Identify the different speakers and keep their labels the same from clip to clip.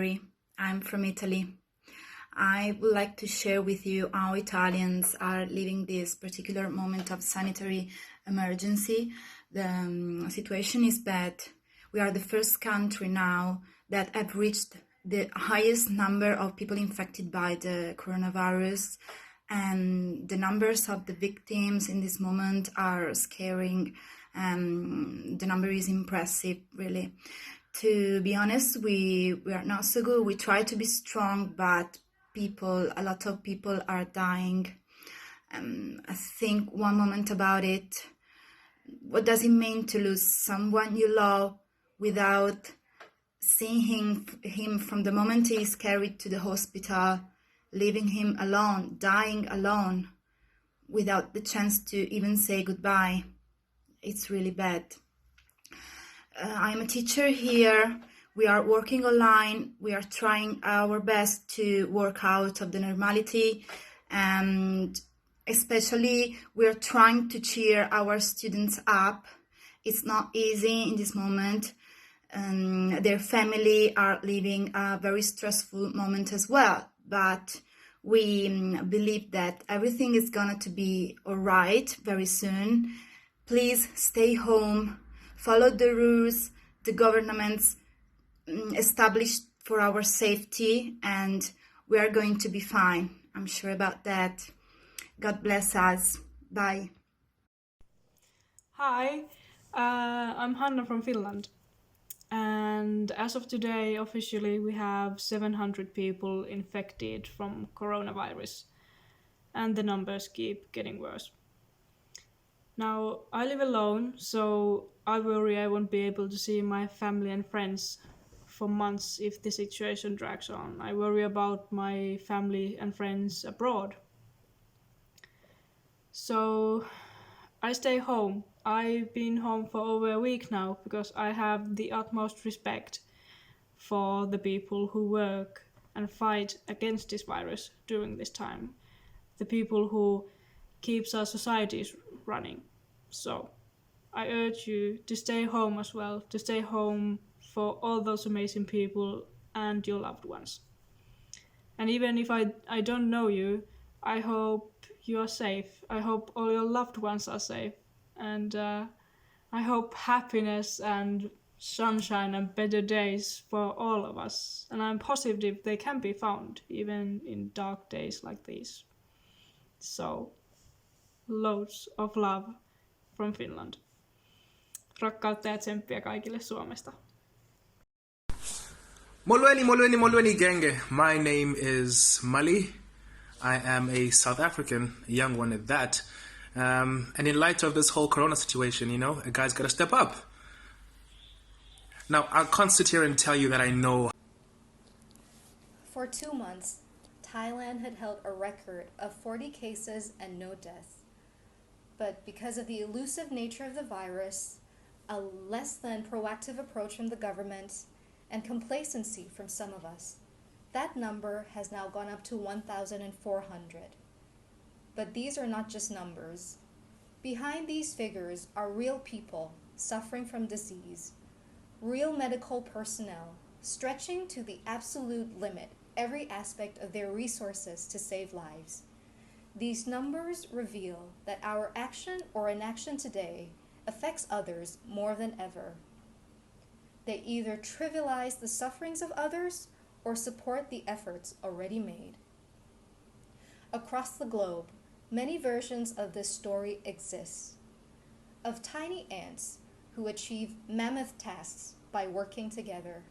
Speaker 1: Mary. I'm from Italy. I would like to share with you how Italians are living this particular moment of sanitary emergency. The situation is bad. We are the first country now that have reached the highest number of people infected by the coronavirus, and the numbers of the victims in this moment are scaring. The number is impressive, really. To be honest, we are not so good. We try to be strong, but a lot of people are dying. I think one moment about it. What does it mean to lose someone you love without seeing him from the moment he is carried to the hospital, leaving him alone, dying alone, without the chance to even say goodbye? It's really bad. I'm a teacher here. We are working online. We are trying our best to work out of the normality, and especially we are trying to cheer our students up. It's not easy in this moment. Their family are living a very stressful moment as well, but we believe that everything is going to be all right very soon. Please stay home, follow the rules the governments established for our safety, and we are going to be fine. I'm sure about that. God bless us. Bye.
Speaker 2: Hi, I'm Hanna from Finland. And as of today, officially, we have 700 people infected from coronavirus, and the numbers keep getting worse. Now, I live alone, so I worry I won't be able to see my family and friends for months if the situation drags on. I worry about my family and friends abroad. So I stay home. I've been home for over a week now because I have the utmost respect for the people who work and fight against this virus during this time. The people who keeps our societies running. So I urge you to stay home as well, to stay home for all those amazing people and your loved ones. And even if I don't know you, I hope you are safe. I hope all your loved ones are safe. And I hope happiness and sunshine and better days for all of us. And I'm positive they can be found even in dark days like these. So, loads of love from Finland. Rakkautta ja tsemppiä kaikille Suomesta.
Speaker 3: Molweni genge. My name is Mali. I am a South African, a young one at that. And in light of this whole corona situation, a guy's got to step up. Now, I can't sit here and tell you that I know.
Speaker 4: For 2 months, Thailand had held a record of 40 cases and no deaths. But because of the elusive nature of the virus, a less than proactive approach from the government, and complacency from some of us, that number has now gone up to 1,400. But these are not just numbers. Behind these figures are real people suffering from disease, real medical personnel stretching to the absolute limit every aspect of their resources to save lives. These numbers reveal that our action or inaction today affects others more than ever. They either trivialize the sufferings of others or support the efforts already made. Across the globe, many versions of this story exist. Of tiny ants who achieve mammoth tasks by working together.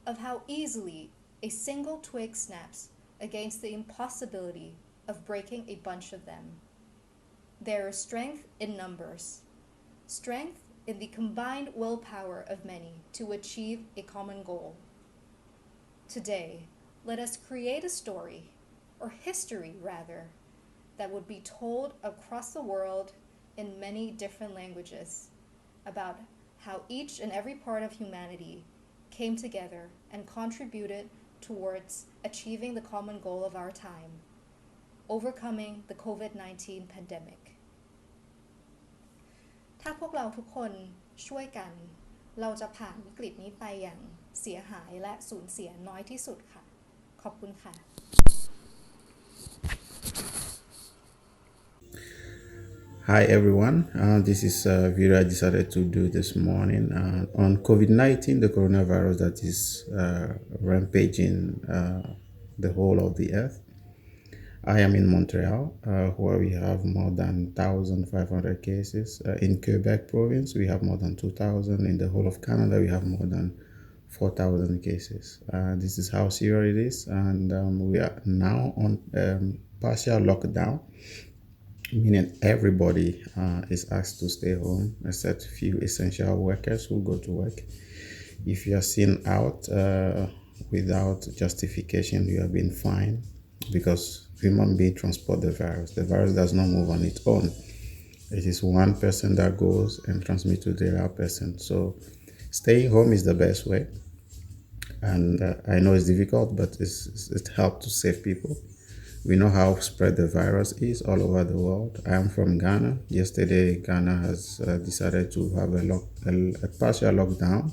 Speaker 4: Of how easily a single twig snaps against the impossibility of breaking a bunch of them. There is strength in numbers. Strength in the combined willpower of many to achieve a common goal. Today, let us create a story, or history rather, that would be told across the world in many different languages about how each and every part of humanity came together and contributed towards achieving the common goal of our time, overcoming the COVID-19 pandemic. ถ้าพวกเราทุกคนช่วยกัน เราจะผ่านวิกฤตนี้ไปอย่างเสียหายและสูญเสียน้อยที่สุดค่ะขอบคุณค่ะ
Speaker 5: Hi everyone, this is a video I decided to do this morning on COVID-19, the coronavirus that is rampaging the whole of the earth. I am in Montreal, where we have more than 1,500 cases. In Quebec province, we have more than 2,000. In the whole of Canada, we have more than 4,000 cases. This is how serious it is, and we are now on partial lockdown, meaning everybody is asked to stay home except few essential workers who go to work. If you are seen out without justification, you have been fined, because human beings transport the virus. The virus does not move on its own. It is one person that goes and transmits to the other person. So staying home is the best way. And I know it's difficult, but it helps to save people. We know how spread the virus is all over the world. I am from Ghana. Yesterday, Ghana has decided to have a partial lockdown.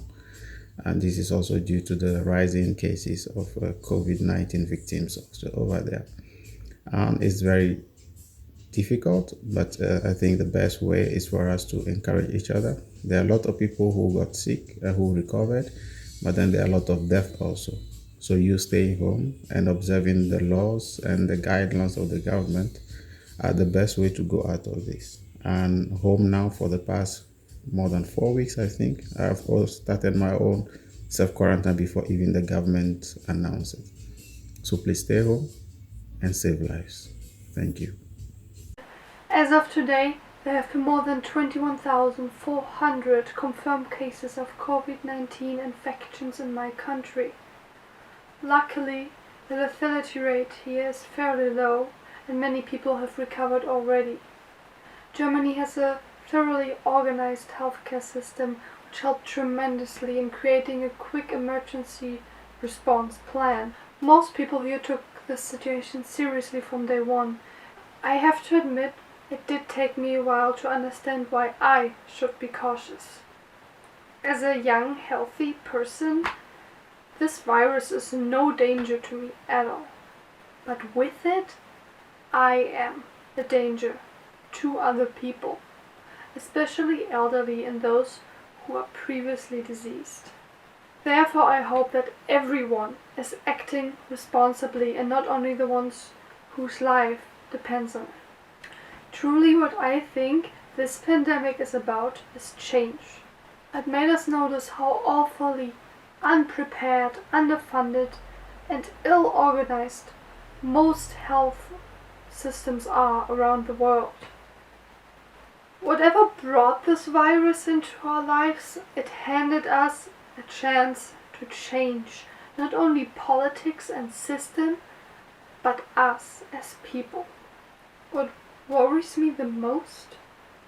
Speaker 5: And this is also due to the rising cases of COVID-19 victims also over there. It's very difficult, but I think the best way is for us to encourage each other. There are a lot of people who got sick, who recovered, but then there are a lot of deaths also. So you staying home and observing the laws and the guidelines of the government are the best way to go out of this. And home now for the past more than 4 weeks, I think. I've also started my own self-quarantine before even the government announced it. So please stay home and save lives. Thank you.
Speaker 6: As of today, there have been more than 21,400 confirmed cases of COVID-19 infections in my country. Luckily, the lethality rate here is fairly low and many people have recovered already. Germany has a thoroughly organized healthcare system which helped tremendously in creating a quick emergency response plan. Most people here took this situation seriously from day one. I have to admit, it did take me a while to understand why I should be cautious. As a young, healthy person, this virus is no danger to me at all. But with it, I am a danger to other people, especially elderly and those who are previously diseased. Therefore, I hope that everyone is acting responsibly and not only the ones whose life depends on it. Truly, what I think this pandemic is about is change. It made us notice how awfully unprepared, underfunded, and ill-organized most health systems are around the world. Whatever brought this virus into our lives, it handed us a chance to change not only politics and system, but us as people. What worries me the most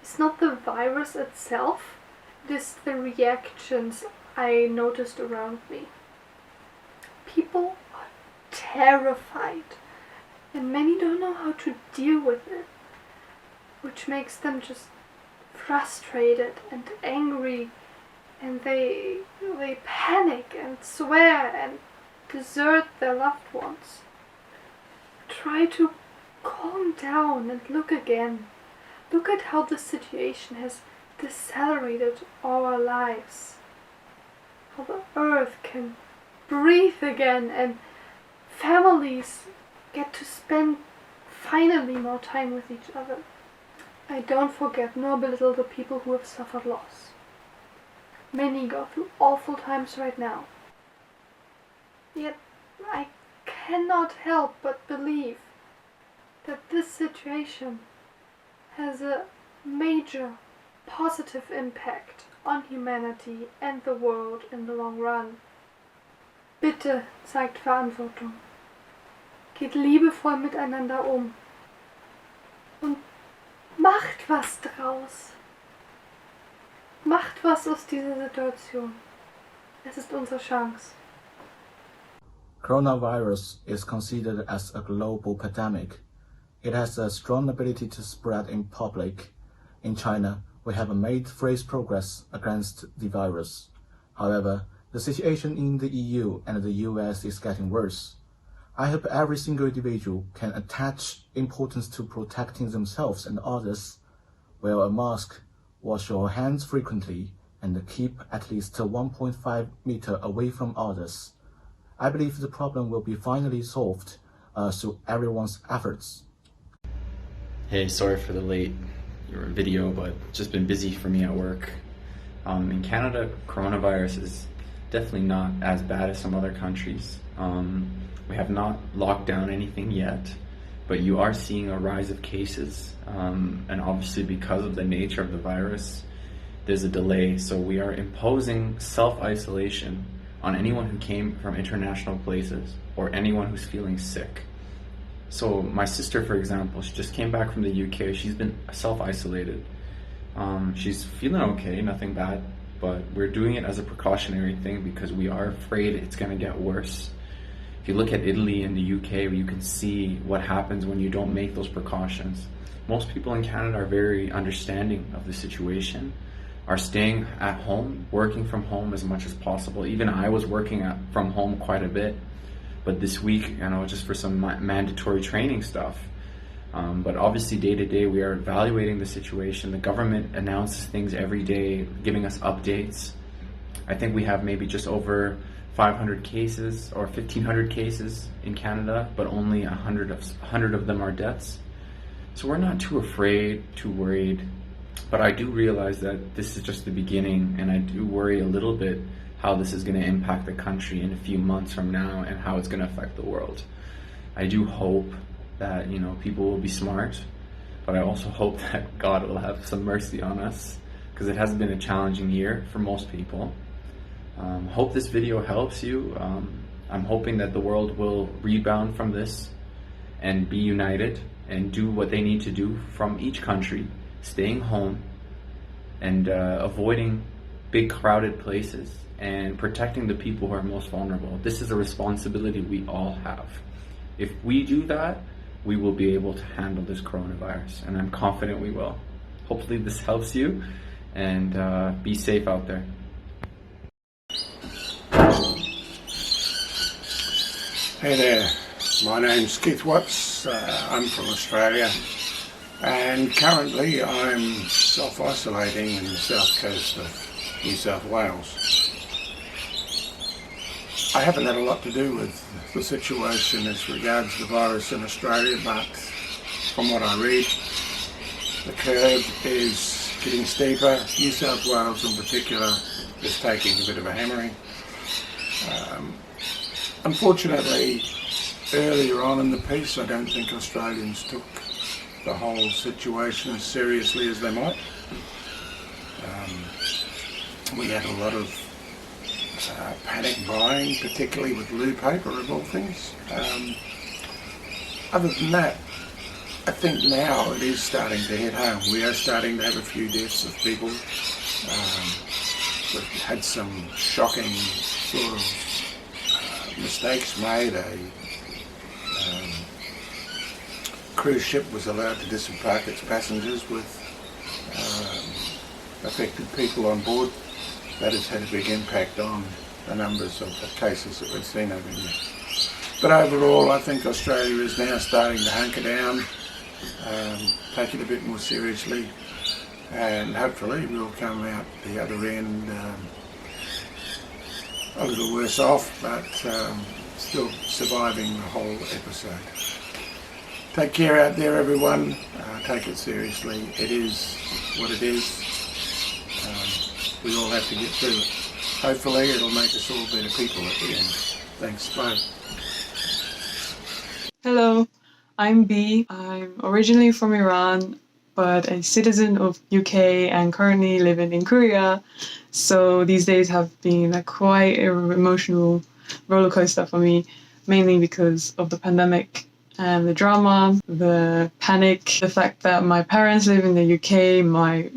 Speaker 6: is not the virus itself, it is the reactions I noticed around me. People are terrified, and many don't know how to deal with it, which makes them just frustrated and angry, and they panic and swear and desert their loved ones. Try to calm down and look again. Look at how the situation has decelerated our lives. How the earth can breathe again and families get to spend finally more time with each other. I don't forget nor belittle the people who have suffered loss. Many go through awful times right now. Yet I cannot help but believe that this situation has a major positive impact on humanity and the world in the long run. Bitte zeigt Verantwortung. Geht liebevoll miteinander um. Und macht was draus. Macht was aus dieser Situation. Es ist unsere Chance.
Speaker 7: Coronavirus is considered as a global pandemic. It has a strong ability to spread in public. In China, we have made great progress against the virus. However, the situation in the EU and the US is getting worse. I hope every single individual can attach importance to protecting themselves and others, wear a mask, wash your hands frequently, and keep at least 1.5 meters away from others. I believe the problem will be finally solved through everyone's efforts.
Speaker 8: Hey, sorry for the late video, but just been busy for me at work. In Canada, coronavirus is definitely not as bad as some other countries. We have not locked down anything yet, but you are seeing a rise of cases, and obviously because of the nature of the virus, there's a delay. So we are imposing self-isolation on anyone who came from international places or anyone who's feeling sick. So my sister, for example, she just came back from the UK. She's been self-isolated. She's feeling okay, nothing bad, but we're doing it as a precautionary thing because we are afraid it's going to get worse. If you look at Italy and the UK, you can see what happens when you don't make those precautions. Most people in Canada are very understanding of the situation, are staying at home, working from home as much as possible. Even I was working from home quite a bit, but this week, just for some mandatory training stuff. But obviously day to day, we are evaluating the situation. The government announces things every day, giving us updates. I think we have maybe just over 500 cases or 1,500 cases in Canada, but only 100 of them are deaths. So we're not too afraid, too worried, but I do realize that this is just the beginning, and I do worry a little bit how this is going to impact the country in a few months from now and how it's going to affect the world. I do hope that, people will be smart, but I also hope that God will have some mercy on us, because it has been a challenging year for most people. Hope this video helps you. I'm hoping that the world will rebound from this and be united and do what they need to do from each country, staying home and avoiding big crowded places and protecting the people who are most vulnerable. This is a responsibility we all have. If we do that, we will be able to handle this coronavirus, and I'm confident we will. Hopefully this helps you, and be safe out there.
Speaker 9: Hey there, my name's Keith Watts. I'm from Australia, and currently I'm self-isolating in the south coast of New South Wales. I haven't had a lot to do with the situation as regards the virus in Australia, but from what I read, the curve is getting steeper. New South Wales in particular is taking a bit of a hammering. Unfortunately, earlier on in the piece, I don't think Australians took the whole situation as seriously as they might. We had a lot of panic buying, particularly with loo paper of all things. Other than that, I think now it is starting to hit home. We are starting to have a few deaths of people. We've had some shocking sort of mistakes made. A cruise ship was allowed to disembark its passengers with affected people on board. That has had a big impact on the numbers of the cases that we've seen over here. But overall, I think Australia is now starting to hunker down, take it a bit more seriously, and hopefully we'll come out the other end a little worse off, but still surviving the whole episode. Take care out there, everyone. Take it seriously. It is what it is. We all have to get through it. Hopefully it'll make us all better people at the end. Thanks, bye.
Speaker 10: Hello, I'm B. I'm originally from Iran, but a citizen of UK and currently living in Korea. So these days have been quite an emotional roller coaster for me, mainly because of the pandemic and the drama, the panic, the fact that my parents live in the UK,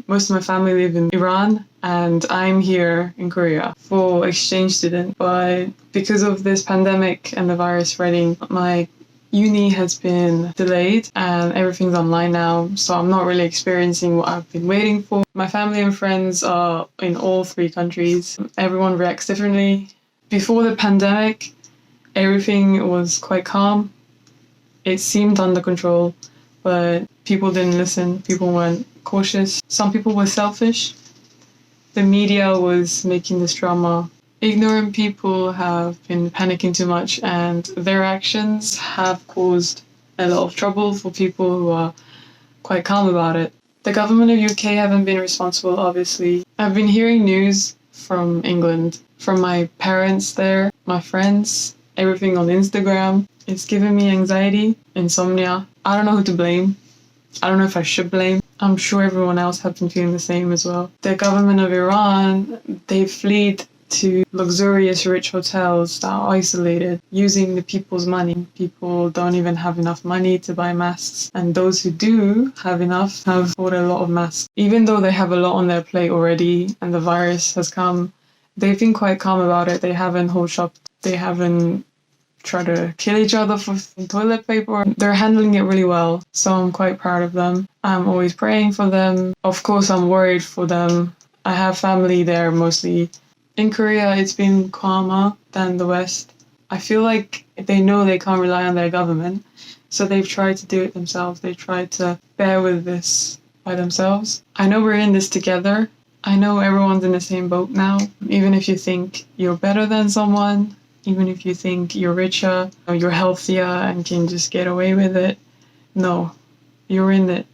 Speaker 10: most of my family live in Iran, and I'm here in Korea for exchange student. But because of this pandemic and the virus spreading, my Uni has been delayed and everything's online now, so I'm not really experiencing what I've been waiting for. My family and friends are in all 3 countries. Everyone reacts differently. Before the pandemic, everything was quite calm. It seemed under control, but people didn't listen. People weren't cautious. Some people were selfish. The media was making this drama. Ignorant people have been panicking too much, and their actions have caused a lot of trouble for people who are quite calm about it. The government of UK haven't been responsible, obviously. I've been hearing news from England, from my parents there, my friends, everything on Instagram. It's giving me anxiety, insomnia. I don't know who to blame. I don't know if I should blame. I'm sure everyone else has been feeling the same as well. The government of Iran, they fled to luxurious rich hotels that are isolated, using the people's money. People don't even have enough money to buy masks, and those who do have enough have bought a lot of masks. Even though they have a lot on their plate already and the virus has come, they've been quite calm about it. They haven't whole shopped, they haven't try to kill each other for toilet paper. They're handling it really well, so I'm quite proud of them. I'm always praying for them. Of course, I'm worried for them. I have family there mostly. In Korea, it's been calmer than the West. I feel like they know they can't rely on their government, so they've tried to do it themselves. They've tried to bear with this by themselves. I know we're in this together. I know everyone's in the same boat now. Even if you think you're better than someone, even if you think you're richer or you're healthier and can just get away with it, no, you're in it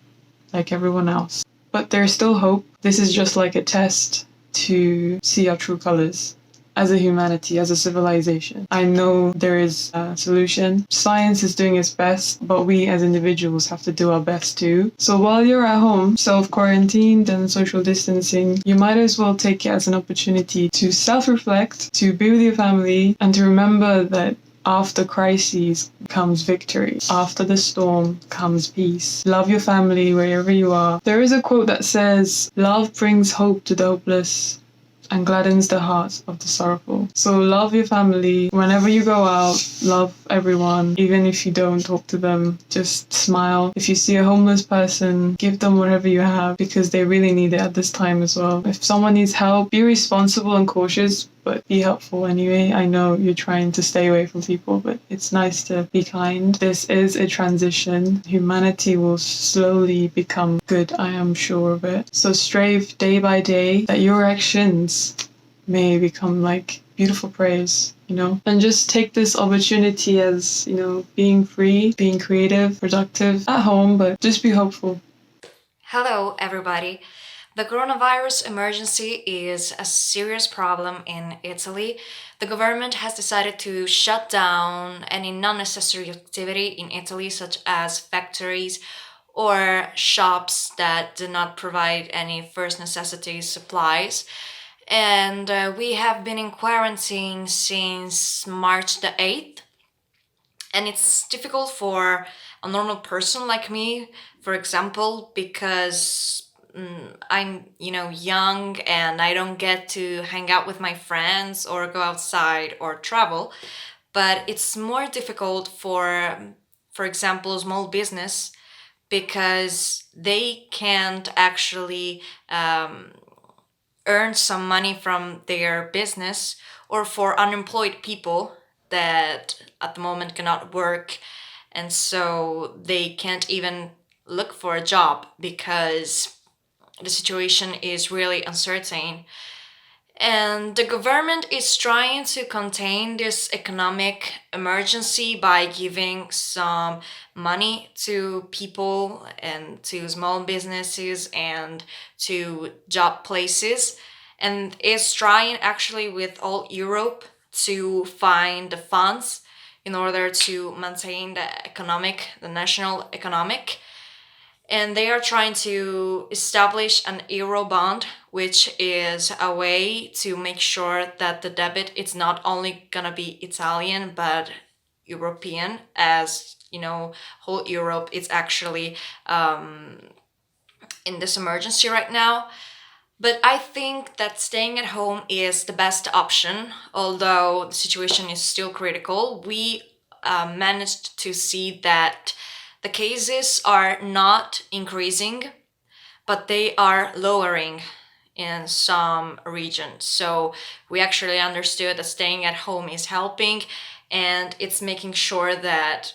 Speaker 10: like everyone else. But there's still hope. This is just like a test to see our true colors as a humanity, as a civilization. I know there is a solution. Science is doing its best, but we as individuals have to do our best too. So while you're at home, self-quarantined and social distancing, you might as well take it as an opportunity to self-reflect, to be with your family, and to remember that after crises comes victory. After the storm comes peace. Love your family wherever you are. There is a quote that says, "Love brings hope to the hopeless and gladdens the hearts of the sorrowful." So love your family. Whenever you go out, love everyone. Even if you don't talk to them, just smile. If you see a homeless person, give them whatever you have, because they really need it at this time as well. If someone needs help, be responsible and cautious, but be helpful anyway. I know you're trying to stay away from people, but it's nice to be kind. This is a transition. Humanity will slowly become good, I am sure of it. So strive day by day that your actions may become like beautiful praise, and just take this opportunity as, being free, being creative, productive at home, but just be hopeful.
Speaker 11: Hello, everybody. The coronavirus emergency is a serious problem in Italy. The government has decided to shut down any non-necessary activity in Italy, such as factories or shops that do not provide any first necessities supplies. And we have been in quarantine since March the 8th. And it's difficult for a normal person like me, for example, because I'm, young and I don't get to hang out with my friends or go outside or travel. But it's more difficult for example, small business, because they can't actually earn some money from their business, or for unemployed people that at the moment cannot work, and so they can't even look for a job because the situation is really uncertain. And the government is trying to contain this economic emergency by giving some money to people and to small businesses and to job places, and is trying actually with all Europe to find the funds in order to maintain the national economic. And they are trying to establish an euro bond, which is a way to make sure that the debit is not only gonna be Italian but European, as whole Europe is actually in this emergency right now. But I think that staying at home is the best option, although the situation is still critical. We managed to see that the cases are not increasing, but they are lowering in some regions. So we actually understood that staying at home is helping, and it is making sure that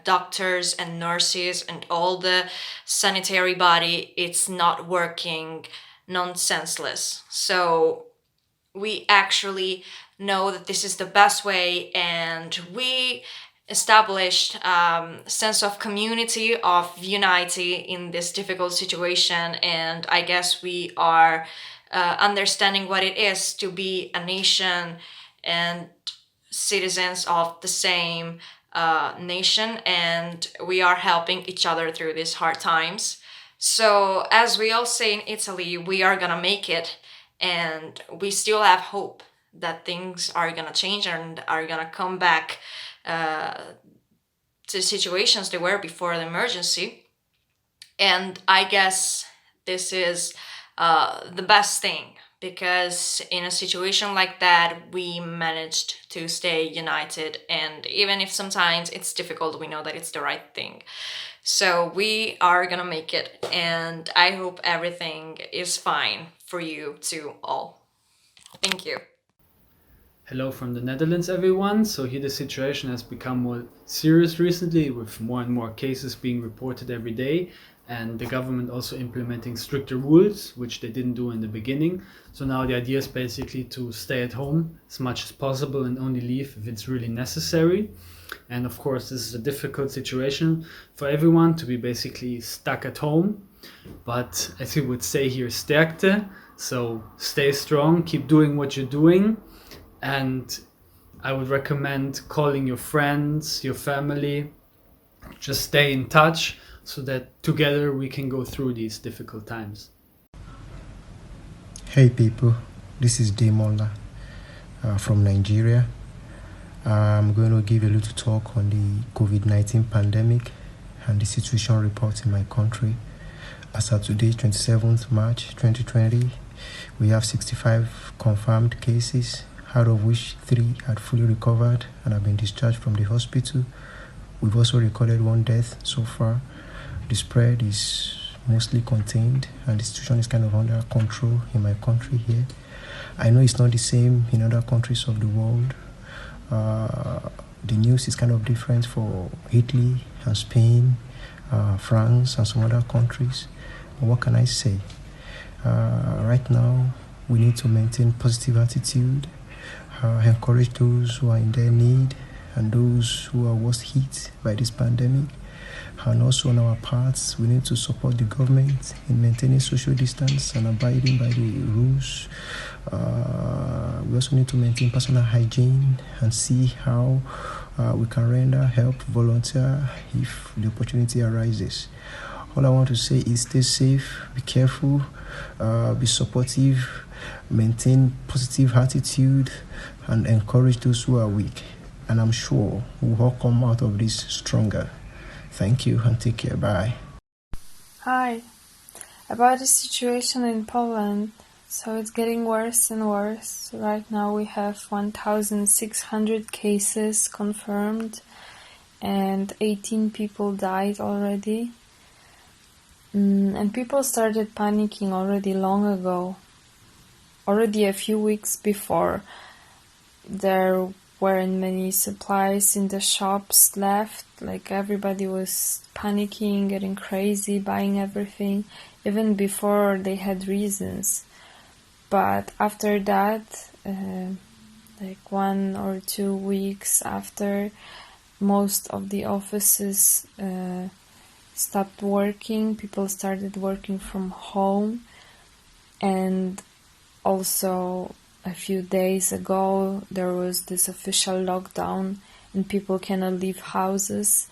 Speaker 11: doctors and nurses and all the sanitary body, it's not working nonsenseless. So we actually know that this is the best way, and we established sense of community, of unity in this difficult situation. And I guess we are understanding what it is to be a nation and citizens of the same nation, and we are helping each other through these hard times. So as we all say in Italy, we are gonna make it, and we still have hope that things are gonna change and are gonna come back to situations they were before the emergency. And I guess this is the best thing, because in a situation like that, we managed to stay united. And even if sometimes it's difficult, we know that it's the right thing. So we are gonna make it, and I hope everything is fine for you too all. Thank you.
Speaker 12: Hello from the Netherlands, everyone. So here the situation has become more serious recently, with more and more cases being reported every day, and the government also implementing stricter rules, which they didn't do in the beginning. So now the idea is basically to stay at home as much as possible and only leave if it's really necessary. And of course, this is a difficult situation for everyone to be basically stuck at home. But as we would say here, sterkte. So stay strong, keep doing what you're doing. And I would recommend calling your friends, your family, just stay in touch so that together we can go through these difficult times.
Speaker 13: Hey people, this is Demola from Nigeria. I'm going to give a little talk on the COVID-19 pandemic and the situation report in my country. As of today, 27th March 2020, we have 65 confirmed cases, out of which 3 had fully recovered and have been discharged from the hospital. We've also recorded 1 death so far. The spread is mostly contained and the situation is kind of under control in my country here. I know it's not the same in other countries of the world. The news is kind of different for Italy and Spain, France and some other countries. But what can I say? Right now, we need to maintain positive attitude, encourage those who are in their need and those who are worst hit by this pandemic. And also on our parts, we need to support the government in maintaining social distance and abiding by the rules. We also need to maintain personal hygiene and see how we can render help, volunteer if the opportunity arises. All I want to say is stay safe, be careful, be supportive, maintain positive attitude, and encourage those who are weak. And I'm sure we'll all come out of this stronger. Thank you and take care. Bye.
Speaker 14: Hi. About the situation in Poland, so it's getting worse and worse. Right now we have 1,600 cases confirmed and 18 people died already. And people started panicking already long ago. Already a few weeks before, there weren't many supplies in the shops left. Like everybody was panicking, getting crazy, buying everything, even before they had reasons. But after that, like 1 or 2 weeks after, most of the offices stopped working. People started working from home, and also a few days ago there was this official lockdown and people cannot leave houses.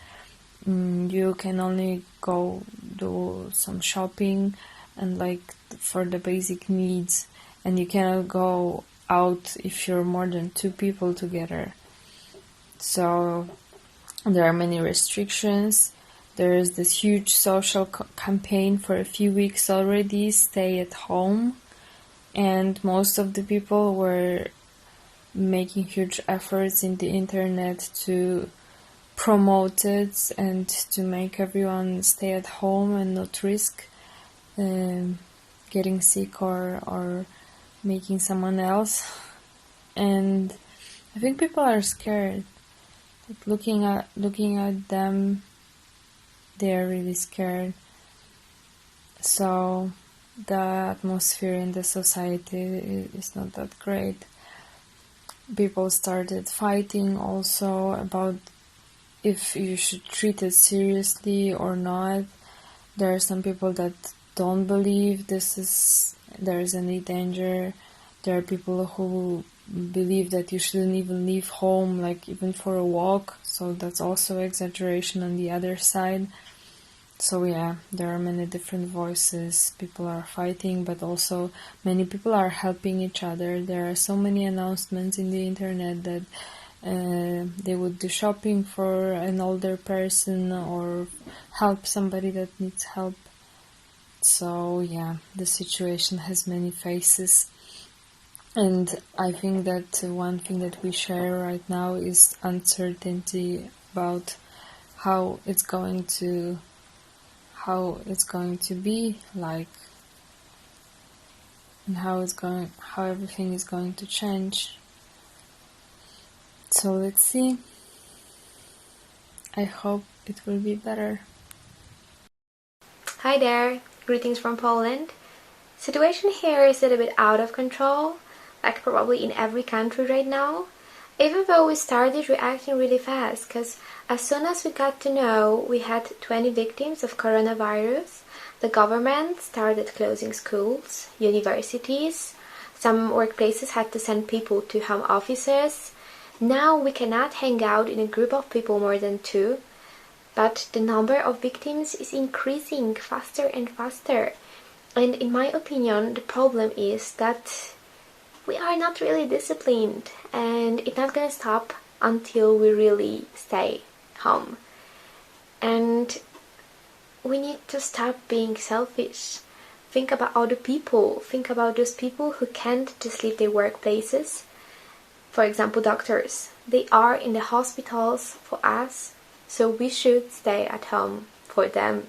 Speaker 14: You can only go do some shopping and like for the basic needs, and you cannot go out if you're more than 2 people together. So there are many restrictions. There is this huge social campaign for a few weeks already, stay at home. And most of the people were making huge efforts in the internet to promote it and to make everyone stay at home and not risk getting sick or making someone else. And I think people are scared. Like looking at them, they're really scared. So the atmosphere in the society is not that great. People started fighting also about if you should treat it seriously or not. There are some people that don't believe there is any danger. There are people who believe that you shouldn't even leave home, like even for a walk. So that's also exaggeration on the other side. So yeah, there are many different voices. People are fighting, but also many people are helping each other. There are so many announcements in the internet that they would do shopping for an older person or help somebody that needs help. So yeah, the situation has many faces. And I think that one thing that we share right now is uncertainty about how it's going to be like, and how everything is going to change. So let's see. I hope it will be better.
Speaker 15: Hi there, greetings from Poland. Situation here is a little bit out of control, like probably in every country right now. Even though we started reacting really fast, because as soon as we got to know we had 20 victims of coronavirus, the government started closing schools, universities, some workplaces had to send people to home offices. Now we cannot hang out in a group of people more than 2, but the number of victims is increasing faster and faster. And in my opinion, the problem is that we are not really disciplined, and it's not gonna stop until we really stay home. And we need to stop being selfish. Think about other people. Think about those people who can't just leave their workplaces. For example, doctors. They are in the hospitals for us, so we should stay at home for them.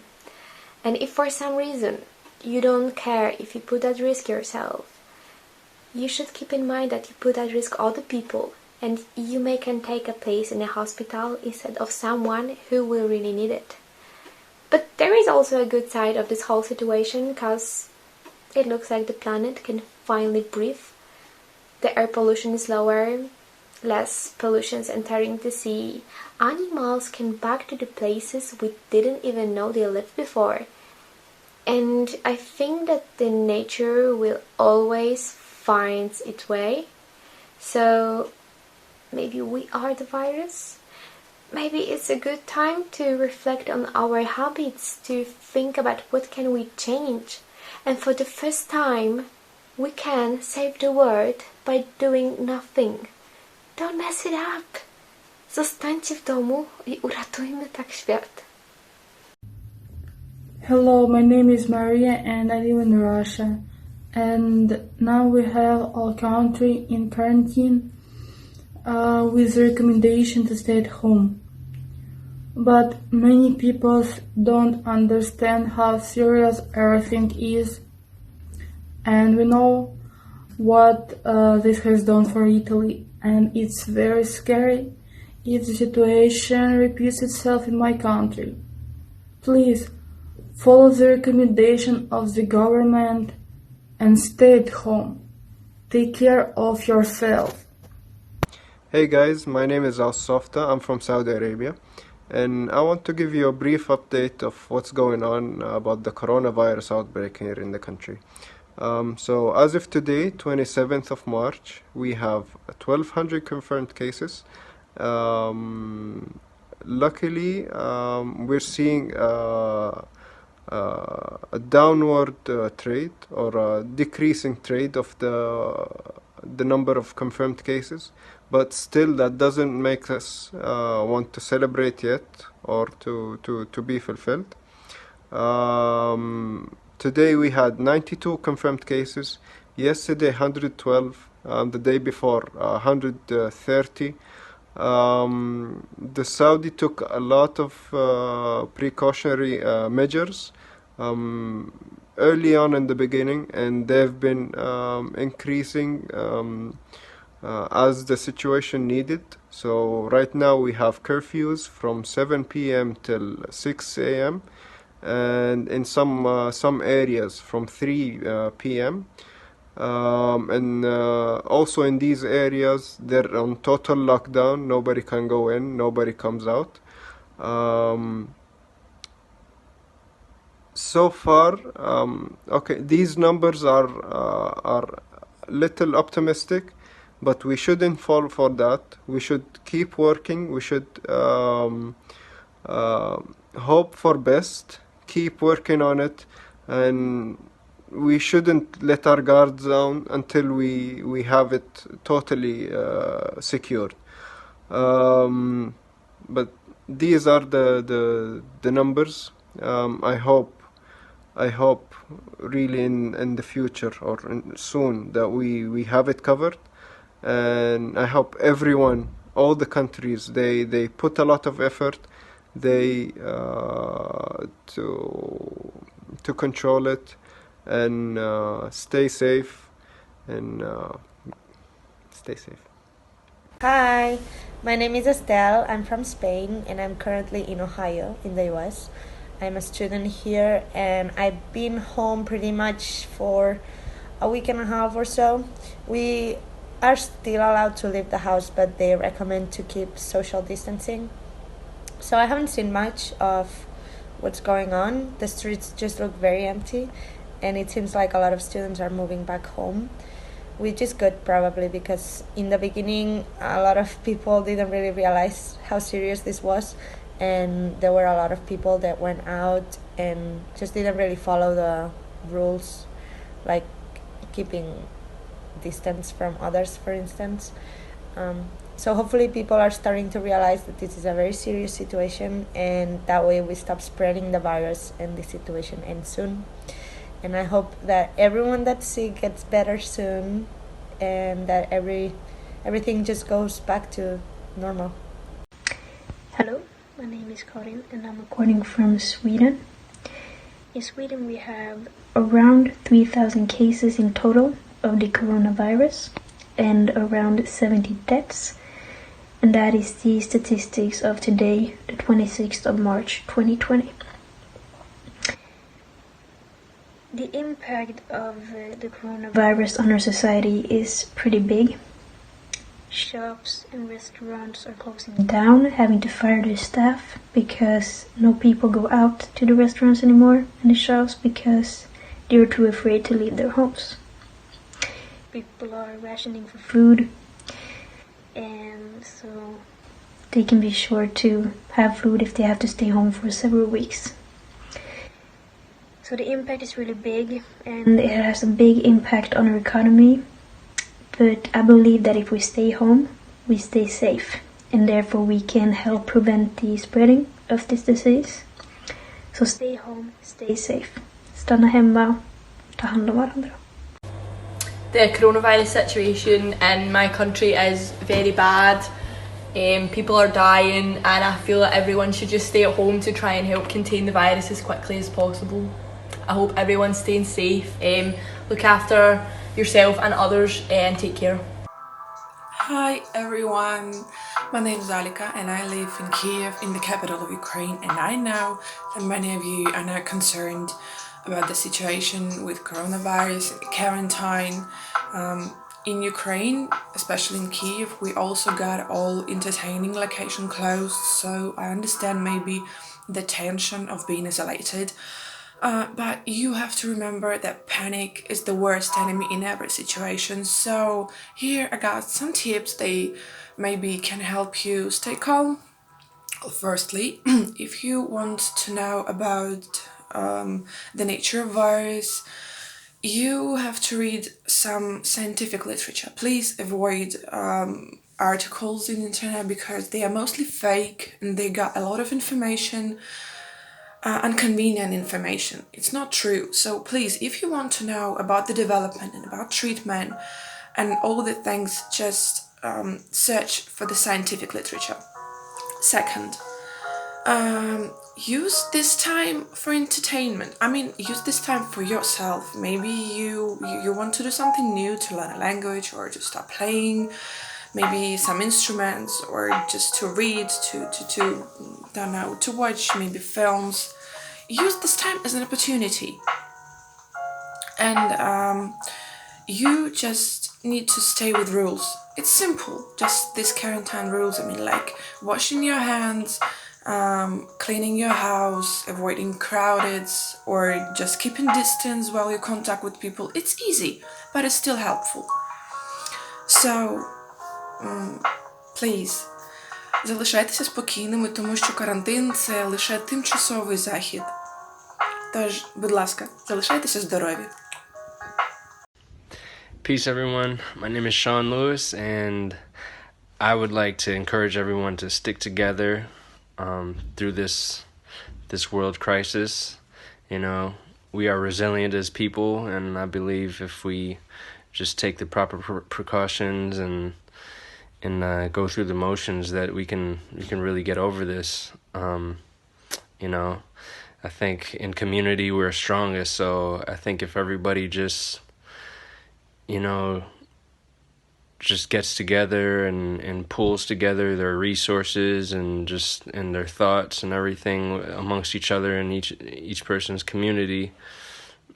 Speaker 15: And if for some reason you don't care if you put at risk yourself, you should keep in mind that you put at risk other people, and you can take a place in a hospital instead of someone who will really need it. But there is also a good side of this whole situation, because it looks like the planet can finally breathe. The air pollution is lower, less pollution is entering the sea. Animals can back to the places we didn't even know they lived before. And I think that the nature will always find its way. So maybe we are the virus. Maybe it's a good time to reflect on our habits, to think about what can we change. And for the first time, we can save the world by doing nothing. Don't mess it up. Zostańcie w domu I uratujmy tak świat.
Speaker 16: Hello, my name is Maria and I live in Russia. And now we have our country in quarantine with the recommendation to stay at home. But many people don't understand how serious everything is. And we know what this has done for Italy. And it's very scary if the situation repeats itself in my country. Please follow the recommendation of the government and stay at home. Take care of yourself.
Speaker 17: Hey guys, my name is Al-Softa. I'm from Saudi Arabia, and I want to give you a brief update of what's going on about the coronavirus outbreak here in the country. So as of today, 27th of March, we have 1,200 confirmed cases. Luckily, we're seeing a downward trend or a decreasing trend of the number of confirmed cases, but still that doesn't make us want to celebrate yet or to be fulfilled. Today we had 92 confirmed cases, yesterday 112, the day before 130. The Saudi took a lot of precautionary measures early on in the beginning, and they've been increasing as the situation needed. So right now we have curfews from 7 p.m. till 6 a.m. and in some areas from 3 p.m. And also in these areas they're on total lockdown. Nobody can go in, nobody comes out. So far, okay, these numbers are little optimistic, but we shouldn't fall for that. We should keep working. We should hope for best, keep working on it, and we shouldn't let our guards down until we have it totally secured. But these are the numbers. I hope really in the future or soon that we have it covered, and I hope everyone, all the countries, they put a lot of effort, they to control it and stay safe and stay safe.
Speaker 18: Hi, my name is Estelle. I'm from Spain and I'm currently in Ohio in the US. I'm a student here and I've been home pretty much for a week and a half or so. We are still allowed to leave the house, but they recommend to keep social distancing. So I haven't seen much of what's going on. The streets just look very empty, and it seems like a lot of students are moving back home, which is good probably because in the beginning a lot of people didn't really realize how serious this was, and there were a lot of people that went out and just didn't really follow the rules, like keeping distance from others, for instance. So hopefully people are starting to realize that this is a very serious situation, and that way we stop spreading the virus and the situation ends soon. And I hope that everyone that's sick gets better soon, and that everything just goes back to normal.
Speaker 19: Hello, my name is Karin and I'm recording from Sweden. In Sweden we have around 3,000 cases in total of the coronavirus and around 70 deaths. And that is the statistics of today, the 26th of March 2020. The impact of the coronavirus on our society is pretty big. Shops and restaurants are closing down, having to fire their staff because no people go out to the restaurants anymore and the shops because they're too afraid to leave their homes. People are rationing for food, and so they can be sure to have food if they have to stay home for several weeks. So the impact is really big, and it has a big impact on our economy. But I believe that if we stay home, we stay safe, and therefore we can help prevent the spreading of this disease. So stay home, stay safe. Stanna hemma, ta hand om varandra.
Speaker 20: The coronavirus situation in my country is very bad. People are dying, and I feel that everyone should just stay at home to try and help contain the virus as quickly as possible. I hope everyone's staying safe. Look after yourself and others and take care.
Speaker 21: Hi everyone, my name is Alika and I live in Kiev, in the capital of Ukraine, and I know that many of you are now concerned about the situation with coronavirus, quarantine. In Ukraine, especially in Kiev, we also got all entertaining locations closed, so I understand maybe the tension of being isolated. But you have to remember that panic is the worst enemy in every situation. So here I got some tips they maybe can help you stay calm. Firstly, if you want to know about the nature of virus, you have to read some scientific literature. Please avoid articles in the internet because they are mostly fake and they got a lot of information. Inconvenient information. It's not true. So please, if you want to know about the development and about treatment and all the things, just search for the scientific literature. Second, use this time for entertainment. I mean, use this time for yourself. Maybe you want to do something new, to learn a language, or to start playing maybe some instruments, or just to read, to don't know, to watch maybe films. Use this time as an opportunity. And you just need to stay with rules. It's simple, just these quarantine rules. I mean, like washing your hands, cleaning your house, avoiding crowded, or just keeping distance while you contact with people. It's easy, but it's still helpful. So, please, залишайтеся спокійними, тому що карантин – це лише тимчасовий захід. Тож, будь ласка, залишайтеся здорові.
Speaker 1: Peace, everyone. My name is Sean Lewis, and I would like to encourage everyone to stick together through this world crisis. You know, we are resilient as people, and I believe if we just take the proper precautions and go through the motions, that we can really get over this. You know, I think in community we're strongest, so I think if everybody just gets together and pulls together their resources and their thoughts and everything amongst each other in each person's community,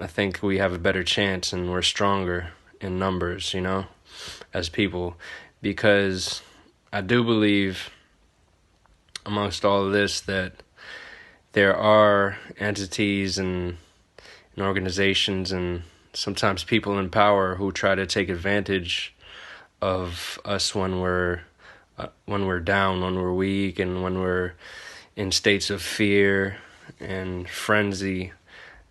Speaker 1: I think we have a better chance, and we're stronger in numbers, as people. Because I do believe amongst all of this that there are entities and organizations and sometimes people in power who try to take advantage of us when we're down, when we're weak, and when we're in states of fear and frenzy.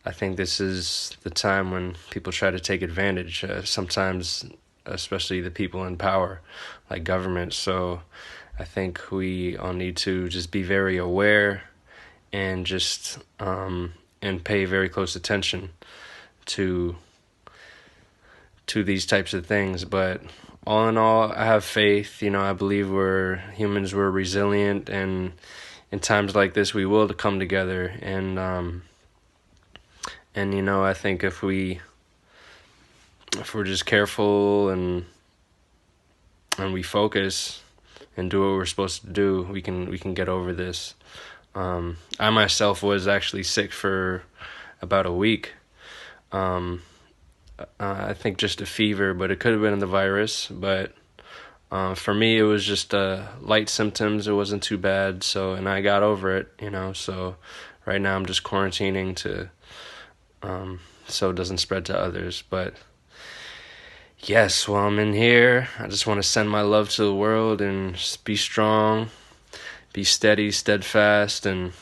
Speaker 1: I think this is the time when people try to take advantage, sometimes especially the people in power, like government. So I think we all need to just be very aware and just and pay very close attention to these types of things. But all in all, I have faith. I believe we're resilient, and in times like this we will come together, and I think if we're just careful and we focus and do what we're supposed to do, we can get over this. I myself was actually sick for about a week. I think just a fever, but it could have been the virus. But for me, it was just light symptoms. It wasn't too bad. And I got over it, So right now I'm just quarantining so it doesn't spread to others. But yes, while I'm in here, I just want to send my love to the world and just be strong, be steady, steadfast, and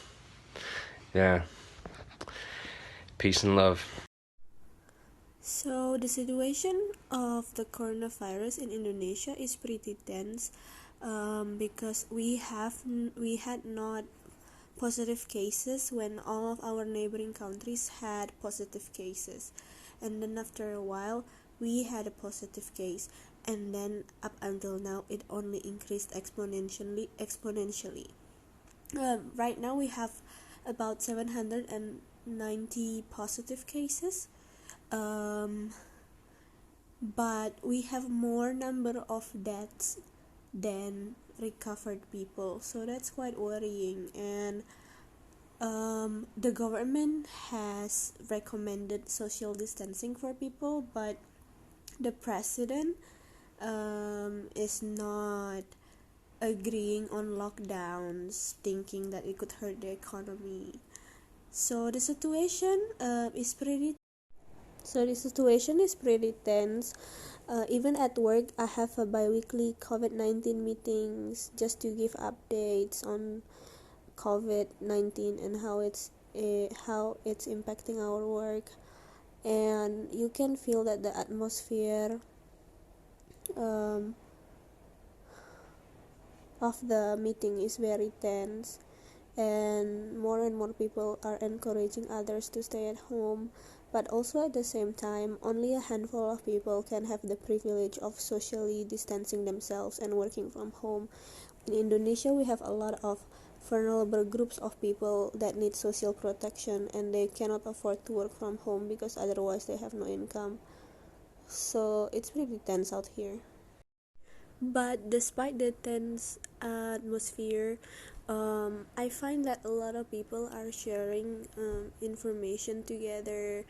Speaker 1: yeah, peace and love.
Speaker 22: So the situation of the coronavirus in Indonesia is pretty tense because we had not positive cases when all of our neighboring countries had positive cases, and then after a while we had a positive case, and then up until now it only increased exponentially. Right now we have about 790 positive cases. But we have more number of deaths than recovered people, so that's quite worrying. And the government has recommended social distancing for people, but the president is not agreeing on lockdowns, thinking that it could hurt the economy. So the situation is pretty tense. Even at work, I have a bi-weekly COVID-19 meetings just to give updates on COVID-19 and how it's impacting our work. And you can feel that the atmosphere of the meeting is very tense, and more people are encouraging others to stay at home. But also at the same time, only a handful of people can have the privilege of socially distancing themselves and working from home. In Indonesia, we have a lot of vulnerable groups of people that need social protection, and they cannot afford to work from home because otherwise they have no income. So it's pretty tense out here. But despite the tense atmosphere, I find that a lot of people are sharing information together.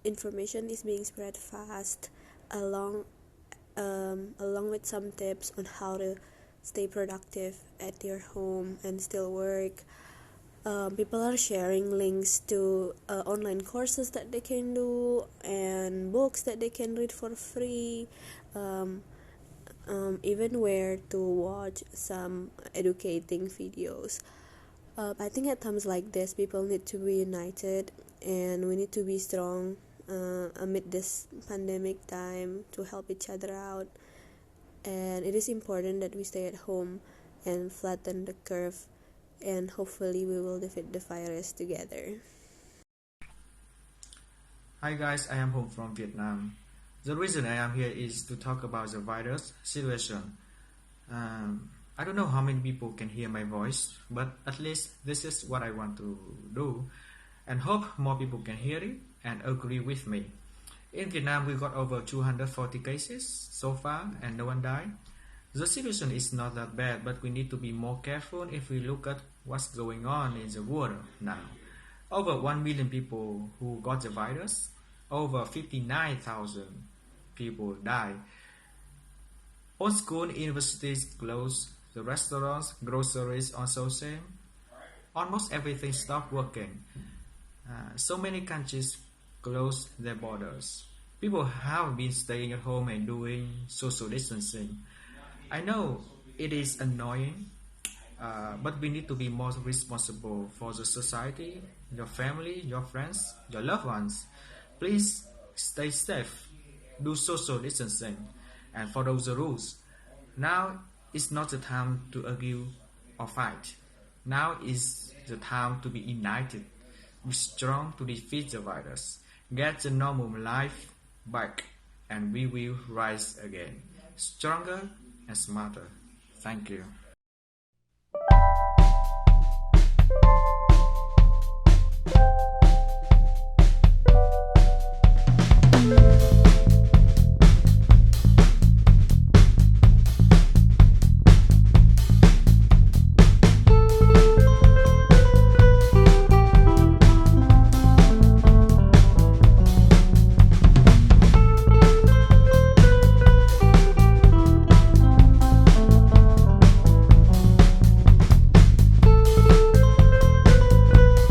Speaker 22: Information is being spread fast, along with some tips on how to stay productive at your home and still work. People are sharing links to online courses that they can do and books that they can read for free. Even where to watch some educating videos. I think at times like this, people need to be united, and we need to be strong amid this pandemic time to help each other out. And it is important that we stay at home and flatten the curve, and hopefully we will defeat the virus together.
Speaker 2: Hi guys, I am home from Vietnam. The reason I am here is to talk about the virus situation. I don't know how many people can hear my voice, but at least this is what I want to do, and hope more people can hear it and agree with me. In Vietnam, we got over 240 cases so far and no one died. The situation is not that bad, but we need to be more careful if we look at what's going on in the world now. Over 1 million people who got the virus, over 59,000 people died. All schools, universities closed, the restaurants, groceries also same. Almost everything stopped working. So many countries closed their borders. People have been staying at home and doing social distancing. I know it is annoying, but we need to be more responsible for the society, your family, your friends, your loved ones. Please stay safe, do social distancing, and follow the rules. Now is not the time to argue or fight. Now is the time to be united, be strong to defeat the virus, get the normal life back, and we will rise again, stronger and smarter. Thank you.